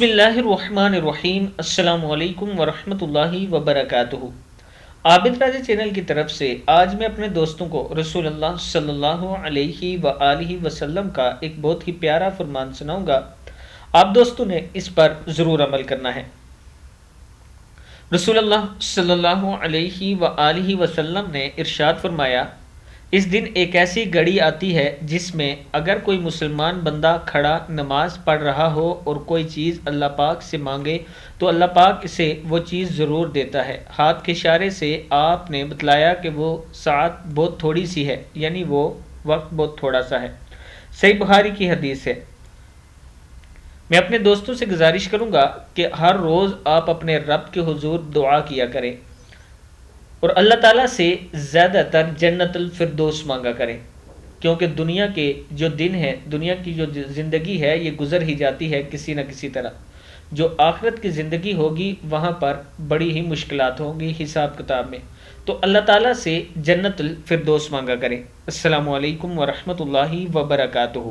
بسم اللہ الرحمن الرحیم، السلام علیکم ورحمۃ اللہ وبرکاتہ۔ عابد راجہ چینل کی طرف سے آج میں اپنے دوستوں کو رسول اللہ صلی اللہ علیہ وآلہ وسلم کا ایک بہت ہی پیارا فرمان سناؤں گا۔ آپ دوستوں نے اس پر ضرور عمل کرنا ہے۔ رسول اللہ صلی اللہ علیہ وآلہ وسلم نے ارشاد فرمایا، اس دن ایک ایسی گھڑی آتی ہے جس میں اگر کوئی مسلمان بندہ کھڑا نماز پڑھ رہا ہو اور کوئی چیز اللہ پاک سے مانگے تو اللہ پاک اسے وہ چیز ضرور دیتا ہے۔ ہاتھ کے اشارے سے آپ نے بتلایا کہ وہ ساعت بہت تھوڑی سی ہے، یعنی وہ وقت بہت تھوڑا سا ہے۔ صحیح بخاری کی حدیث ہے۔ میں اپنے دوستوں سے گزارش کروں گا کہ ہر روز آپ اپنے رب کے حضور دعا کیا کریں اور اللہ تعالیٰ سے زیادہ تر جنت الفردوس مانگا کریں، کیونکہ دنیا کے جو دن ہے، دنیا کی جو زندگی ہے، یہ گزر ہی جاتی ہے کسی نہ کسی طرح۔ جو آخرت کی زندگی ہوگی وہاں پر بڑی ہی مشکلات ہوں گی حساب کتاب میں، تو اللہ تعالیٰ سے جنت الفردوس مانگا کریں۔ السلام علیکم ورحمۃ اللہ وبرکاتہ۔